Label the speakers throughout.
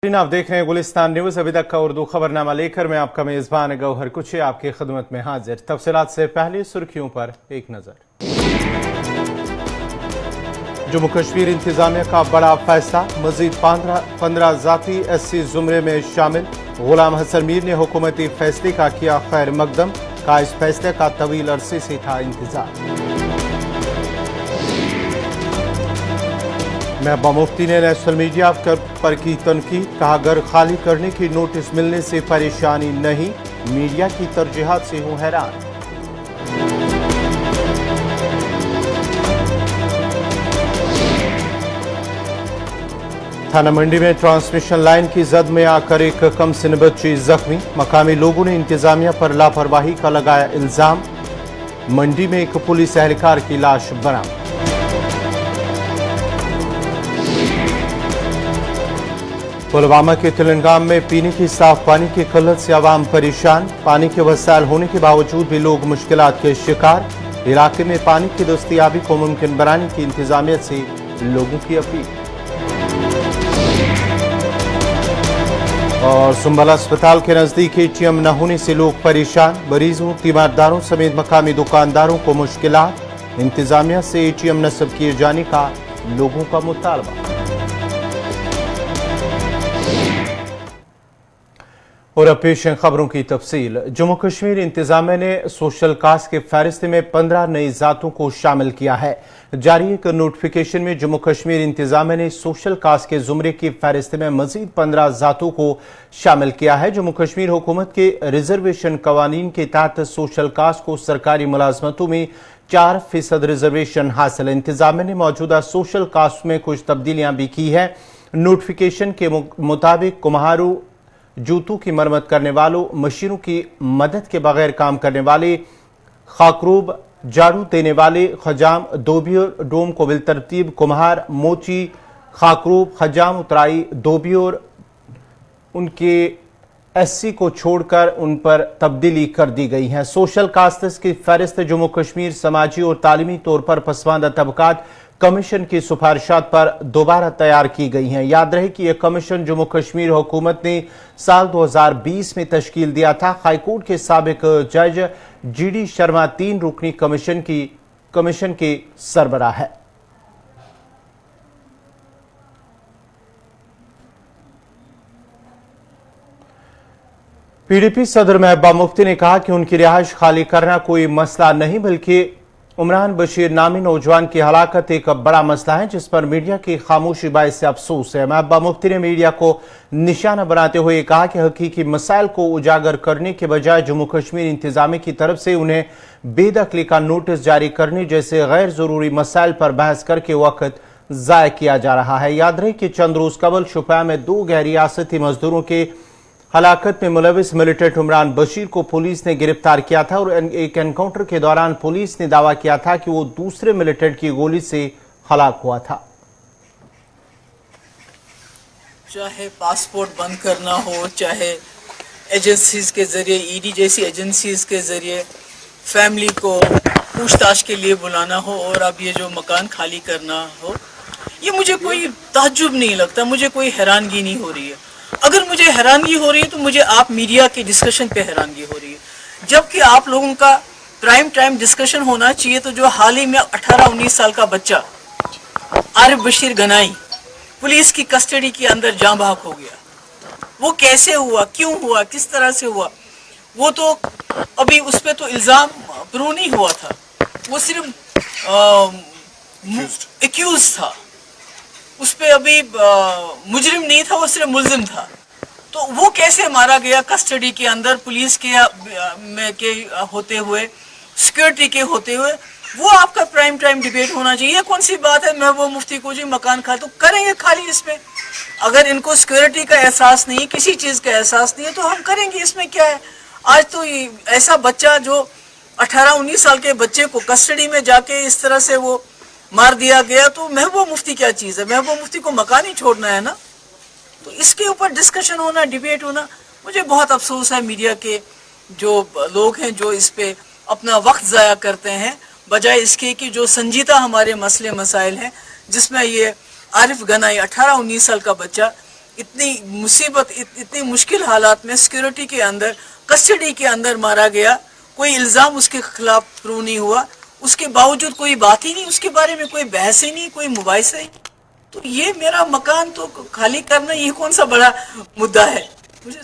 Speaker 1: आप देख रहे हैं गुलिस्तान न्यूज। अभी तक का उर्दू खबरनामा लेकर मैं आपका मेजबान गौहर कुछे आपकी खिदमत में हाजिर। तफसीलात से पहले सुर्खियों पर एक नजर। जम्मू कश्मीर इंतजामिया का बड़ा फैसला, मजीद 15 जाती SC जुमरे में शामिल। गुलाम हसन मीर ने हुकूमती फैसले का किया खैर मकदम, का इस फैसले का तवील अरसे से था इंतजार। महबूबा मुफ्ती ने नेशनल मीडिया पर की तनकीद, कहा घर खाली करने की नोटिस मिलने से परेशानी नहीं, मीडिया की तरजीहात से हूं हैरान। थाना मंडी में ट्रांसमिशन लाइन की जद में आकर एक कम सिन बच्ची जख्मी, मकामी लोगों ने इंतजामिया पर लापरवाही का लगाया इल्जाम। मंडी में एक पुलिस एहलकार की लाश बरामद। पुलवामा के तिलंगाम में पीने की साफ पानी की किल्लत से आवाम परेशान, पानी के वसाइल होने के बावजूद भी लोग मुश्किलात के शिकार। इलाके में पानी की दस्तयाबी को मुमकिन बनाने की इंतजामिया से लोगों की अपील। और सुंबला अस्पताल के नजदीक ATM न होने से लोग परेशान, मरीजों तीमारदारों समेत मकामी दुकानदारों को मुश्किलात। इंतजामिया से ATM नस्ब किए जाने का लोगों का मुतालबा। और अब पेश हैं खबरों की तफसील। जम्मू कश्मीर इंतजामिया ने सोशल कास्ट के फहरिस्त में 15 नई जातों को शामिल किया है। जारी एक नोटिफिकेशन में जम्मू कश्मीर इंतजामिया ने सोशल कास्ट के जुमरे की फहरिस्त में मजीद 15 जातों को शामिल किया है। जम्मू कश्मीर हुकूमत के रिजर्वेशन कवानीन के तहत सोशल कास्ट को सरकारी मुलाजमतों में 4% रिजर्वेशन हासिल। इंतजामिया ने मौजूदा सोशल कास्ट में कुछ तब्दीलियां भी की है। नोटिफिकेशन के मुताबिक कुम्हारों, जूतों की मरम्मत करने वालों, मशीनों की मदद के बगैर काम करने वाले, खाकरूब, झाड़ू देने वाले, खजाम, दोबियोर, डोम को बिलतरतीब कुम्हार, मोची, खाकरूब, खजाम, उतराई, दोबियोर उनके SC को छोड़कर उन पर तब्दीली कर दी गई है। सोशल कास्ट्स की फहरिस्त जम्मू कश्मीर समाजी और तालीमी तौर पर पसमानदा तबकात कमीशन की सिफारिशात पर दोबारा तैयार की गई हैं। याद रहे कि यह कमीशन जम्मू कश्मीर हुकूमत ने साल 2020 में तश्कील दिया था। हाईकोर्ट के साबिक जज GD शर्मा 3 रुकनी कमीशन के सरबराह है। PDP सदर महबूबा मुफ्ती ने कहा कि उनकी रिहाइश खाली करना कोई मसला नहीं, बल्कि उमरान बशीर नामी नौजवान की हलाकत एक बड़ा मसला है जिस पर मीडिया की खामोशी बायस अफसोस है। महबूबा मुफ्ती ने मीडिया को निशाना बनाते हुए कहा कि हकीकी मसाइल को उजागर करने के बजाय जम्मू कश्मीर इंतजामिया की तरफ से उन्हें बेदखली का नोटिस जारी करने जैसे गैर जरूरी मसाइल पर बहस करके वक्त जाया किया जा रहा है। याद रहे कि चंद रोज कबल शोपियां में 2 गैर रियासती मजदूरों के हलाकत में मुलविस मिलिटेंट उमरान बशीर को पुलिस ने गिरफ्तार किया था और एक एनकाउंटर के दौरान पुलिस ने दावा किया था कि वो दूसरे मिलिटेंट की गोली से हलाक हुआ था।
Speaker 2: चाहे पासपोर्ट बंद करना हो, चाहे एजेंसीज के जरिए ED जैसी एजेंसीज के जरिए फैमिली को पूछताछ के लिए बुलाना हो, और अब ये जो मकान खाली करना हो, ये मुझे कोई ताज्जुब नहीं लगता, मुझे कोई हैरानगी नहीं हो रही है। अगर मुझे हैरानगी हो रही है तो मुझे आप मीडिया के डिस्कशन पे हैरानगी हो रही है, जबकि आप लोगों का प्राइम टाइम डिस्कशन होना चाहिए। तो जो हाल ही में 18-19 साल का बच्चा आरिफ बशीर गनाई पुलिस की कस्टडी के अंदर जाँ बहक हो गया, वो कैसे हुआ, क्यों हुआ, किस तरह से हुआ, वो तो अभी उस पर तो इल्ज़ाम प्रूव नहीं हुआ था, वो सिर्फ एक्यूज था, उस पे अभी मुजरिम नहीं था, वो सिर्फ मुलजिम था। तो वो कैसे मारा गया कस्टडी के अंदर पुलिस के होते हुए, सिक्योरिटी के होते हुए, वो आपका प्राइम टाइम डिबेट होना चाहिए। ये कौन सी बात है महबूबा मुफ्ती को जी मकान खाली, तो करेंगे खाली इसमें। अगर इनको सिक्योरिटी का एहसास नहीं, किसी चीज़ का एहसास नहीं है तो हम करेंगे, इसमें क्या है। आज तो ऐसा बच्चा जो 18-19 साल के बच्चे को कस्टडी में जाके इस तरह से वो मार दिया गया, तो महबूबा मुफ्ती क्या चीज़ है, महबूबा मुफ्ती को मकान ही छोड़ना है ना। तो इसके ऊपर डिस्कशन होना, डिबेट होना, मुझे बहुत अफसोस है मीडिया के जो लोग हैं जो इस पे अपना वक्त ज़ाया करते हैं, बजाय इसके कि जो संजीदा हमारे मसले मसाइल हैं, जिसमें ये आरिफ गनाई 18-19 साल का बच्चा اتنی مصیبت اتنی مشکل حالات میں سیکورٹی کے اندر کسٹڈی کے اندر مارا گیا, کوئی الزام اس کے خلاف پرو نہیں ہوا, اس کے باوجود کوئی بات ہی نہیں, اس کے بارے میں کوئی بحث ہی نہیں, کوئی مباحثہ ہی. تو یہ میرا مکان تو خالی کرنا یہ کون سا بڑا مدعا ہے مجھے.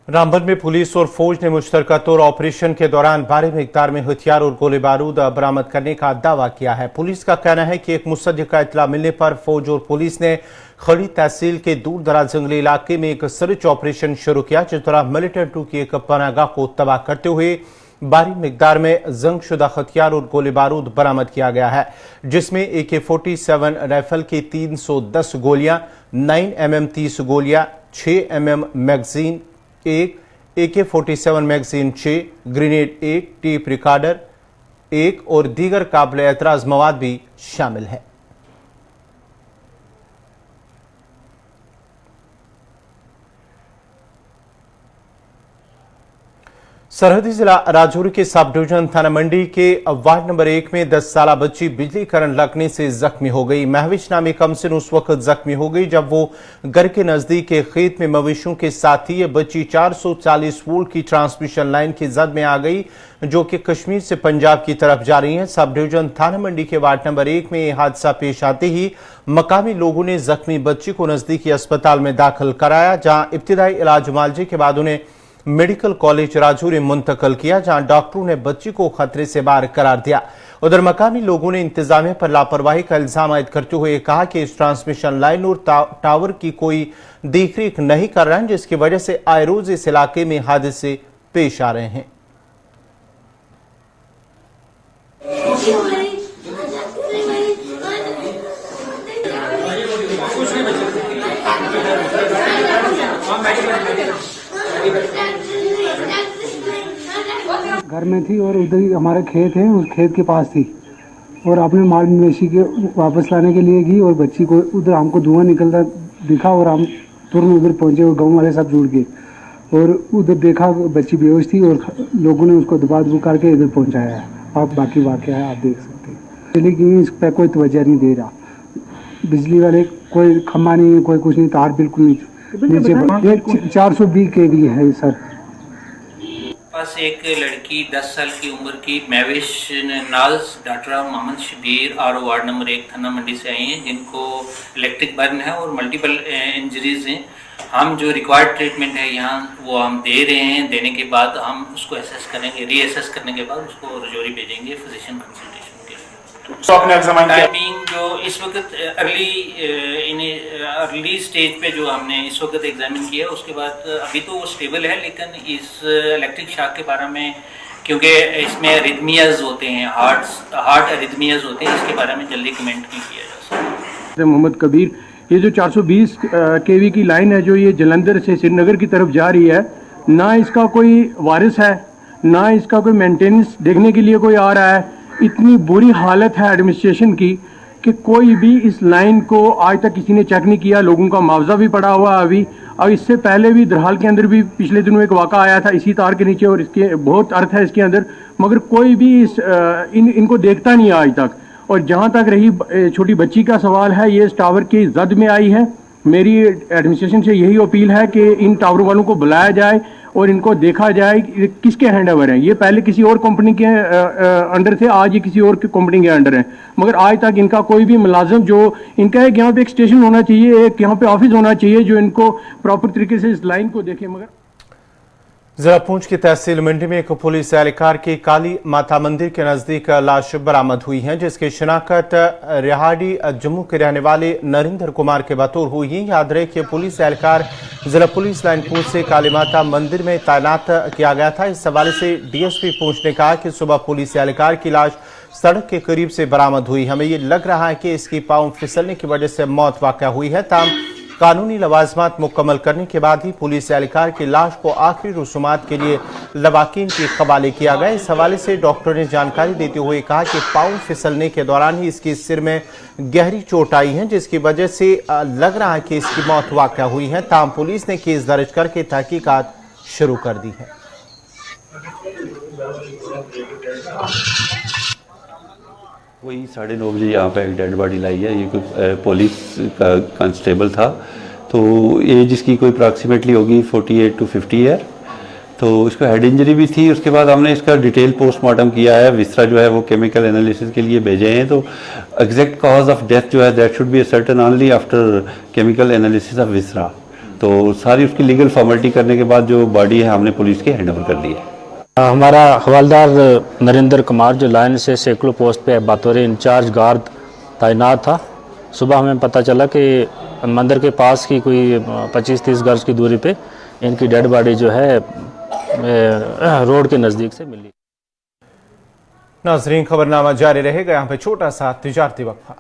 Speaker 1: رامبن میں پولیس اور فوج نے مشترکہ طور آپریشن کے دوران بھاری مقدار میں ہتھیار اور گولے بارود برآمد کرنے کا دعویٰ کیا ہے. پولیس کا کہنا ہے کہ ایک مصدقہ اطلاع ملنے پر فوج اور پولیس نے کھڑی تحصیل کے دور دراز جنگلی علاقے میں ایک سرچ آپریشن شروع کیا, جس طرح ملیٹنٹوں کی ایک پناہ گاہ کو تباہ کرتے ہوئے بھاری مقدار میں زنگ شدہ ہتھیار اور گولے بارود برآمد کیا گیا ہے, جس میں AK-47 رائفل کی 310 گولیاں, 9mm 30 گولیاں, 6mm magazine 1, AK-47 magazine 6, grenade 1, tape recorder 1 اور دیگر قابل اعتراض مواد بھی شامل ہے. سرحدی ضلع راجوری کے سب ڈویژن تھانہ منڈی کے وارڈ نمبر 1 میں 10 سالہ بچی بجلی کرنٹ لگنے سے زخمی ہو گئی. مہوش نامی کمسن اس وقت زخمی ہو گئی جب وہ گھر کے نزدیک ایک کھیت میں مویشیوں کے ساتھ تھی. یہ بچی 440 وولٹ کی ٹرانسمیشن لائن کی زد میں آ گئی جو کہ کشمیر سے پنجاب کی طرف جا رہی ہے. سب ڈویژن تھانہ منڈی کے وارڈ نمبر 1 میں یہ حادثہ پیش آتے ہی مقامی لوگوں نے زخمی بچی کو نزدیکی اسپتال میں داخل کرایا, جہاں ابتدائی علاج معالجے کے بعد انہیں میڈیکل کالج راجوری منتقل کیا, جہاں ڈاکٹروں نے بچی کو خطرے سے باہر قرار دیا. ادھر مقامی لوگوں نے انتظامیہ پر لاپرواہی کا الزام عائد کرتے ہوئے کہا کہ اس ٹرانسمیشن لائن اور ٹاور کی کوئی دیکھ ریکھ نہیں کر رہا ہے, جس کی وجہ سے آئے روز اس علاقے میں حادثے پیش آ رہے ہیں.
Speaker 3: گھر میں تھی اور ادھر ہی ہمارے کھیت ہیں, اس کھیت کے پاس تھی اور اپنے مال مویشی کے واپس لانے کے لیے گئی اور بچی کو ادھر ہم کو دھواں نکلتا دکھا اور ہم ترنت ادھر پہنچے اور گاؤں والے سب جڑ گئے اور ادھر دیکھا بچی بے ہوش تھی اور لوگوں نے اس کو دبا دبو کر کے ادھر پہنچایا ہے. آپ باقی واقعہ ہے آپ دیکھ سکتے ہیں, لیکن اس پہ کوئی توجہ نہیں دے رہا. بجلی والے کوئی کھمبا نہیں, کوئی کچھ نہیں, تار بالکل نہیں. 420 kV ہے سر.
Speaker 4: پاس ایک لڑکی 10 سال کی عمر کی مہوش ناز ڈاکٹر محمد شبیر آرو وارڈ نمبر 1 تھانہ منڈی سے آئی ہیں, جن کو الیکٹرک برن ہے اور ملٹیپل انجریز ہیں. ہم جو ریکوائرڈ ٹریٹمنٹ ہے یہاں وہ ہم دے رہے ہیں. دینے کے بعد ہم اس کو ایسیس کریں گے, ری ایسیس کرنے کے بعد اس کو رجوری بھیجیں گے فزیشین کنسلٹیشن کے لیے. ٹائمنگ جو اس وقت ارلی سٹیج پہ جو ہم نے اس وقت ایگزامن کیا اس کے بعد ابھی تو وہ سٹیبل ہے, لیکن اس الیکٹرک شاک کے بارے میں کیونکہ اس میں ریدمیاز ہوتے ہیں, ہارٹ ریدمیاز ہوتے ہیں, اس کے بارے میں جلدی کمنٹ نہیں کیا جا سکتا.
Speaker 5: محمد کبیر, یہ جو 420 kV کی لائن ہے جو یہ جلندھر سے سری نگر کی طرف جا رہی ہے, نہ اس کا کوئی وارث ہے نہ اس کا کوئی مینٹیننس دیکھنے کے لیے کوئی آ رہا ہے. اتنی بری حالت ہے ایڈمنسٹریشن کی کہ کوئی بھی اس لائن کو آج تک کسی نے چیک نہیں کیا. لوگوں کا معاوضہ بھی پڑا ہوا ابھی, اور اس سے پہلے بھی درحال کے اندر بھی پچھلے دنوں ایک واقعہ آیا تھا اسی تار کے نیچے, اور اس کے بہت ارتھ ہے اس کے اندر, مگر کوئی بھی ان کو دیکھتا نہیں آج تک. اور جہاں تک رہی چھوٹی بچی کا سوال ہے, یہ اس ٹاور کی زد میں آئی ہے. میری ایڈمنسٹریشن سے یہی اپیل ہے کہ ان ٹاور والوں کو بلایا جائے اور ان کو دیکھا جائے کس کے ہینڈ اوور ہیں. یہ پہلے کسی اور کمپنی کے انڈر تھے, آج یہ کسی اور کمپنی کے انڈر ہیں, مگر آج تک ان کا کوئی بھی ملازم جو ان کا ایک یہاں پہ ایک اسٹیشن ہونا چاہیے, ایک یہاں پہ آفس ہونا چاہیے جو ان کو پراپر طریقے سے اس لائن کو دیکھے. مگر
Speaker 1: ضلع پونچھ کی تحصیل منڈی میں ایک پولیس اہلکار کی کالی ماتا مندر کے نزدیک لاش برآمد ہوئی ہے, جس کی شناخت ریہاڑی جموں کے رہنے والے نریندر کمار کے بطور ہوئی ہے. یاد رہے کہ پولیس اہلکار ضلع پولیس لائن پونچھ سے کالی ماتا مندر میں تعینات کیا گیا تھا. اس حوالے سے DSP پونچھ نے کہا کہ صبح پولیس اہلکار کی لاش سڑک کے قریب سے برآمد ہوئی. ہمیں یہ لگ رہا ہے کہ اس کی پاؤں پھسلنے کی وجہ سے موت واقع ہوئی ہے. تاہم قانونی لوازمات مکمل کرنے کے بعد ہی پولیس اہلکار کی لاش کو آخری رسومات کے لیے لواحقین کے حوالے کیا گیا. اس حوالے سے ڈاکٹر نے جانکاری دیتے ہوئے کہا کہ پاؤں پھسلنے کے دوران ہی اس کی سر میں گہری چوٹ آئی ہے, جس کی وجہ سے لگ رہا ہے کہ اس کی موت واقع ہوئی ہے. تاہم پولیس نے کیس درج کر کے تحقیقات شروع کر دی ہے.
Speaker 6: وہی 9:30 بجے یہاں پہ ایک ڈیڈ باڈی لائی ہے. یہ کوئی پولیس کا کانسٹیبل تھا तो एज इसकी कोई अप्रॉक्सीमेटली होगी 48 to 50 ईयर। तो इसको हेड इंजरी भी थी। उसके बाद हमने इसका डिटेल पोस्टमार्टम किया है, विसरा जो है वो केमिकल एनालिसिस के लिए भेजे हैं। तो एग्जैक्ट कॉज ऑफ डेथ जो है that should be certain only after chemical analysis of viscera. तो सारी उसकी लीगल फॉर्मेलिटी करने के बाद जो बॉडी है हमने पुलिस के हैंड ओवर कर दी है।
Speaker 7: हमारा हवलदार नरेंद्र कुमार जो लाइन से सेकलो पोस्ट पे बतौर इंचार्ज गार्ड तैनात था, सुबह हमें पता चला कि मंदिर के पास की कोई 25-30 गज की दूरी पे इनकी डेड बॉडी जो है रोड के नज़दीक से मिली।
Speaker 1: नाजरीन, खबरनामा जारी रहेगा। यहाँ पे छोटा सा तिजारती वक्फा।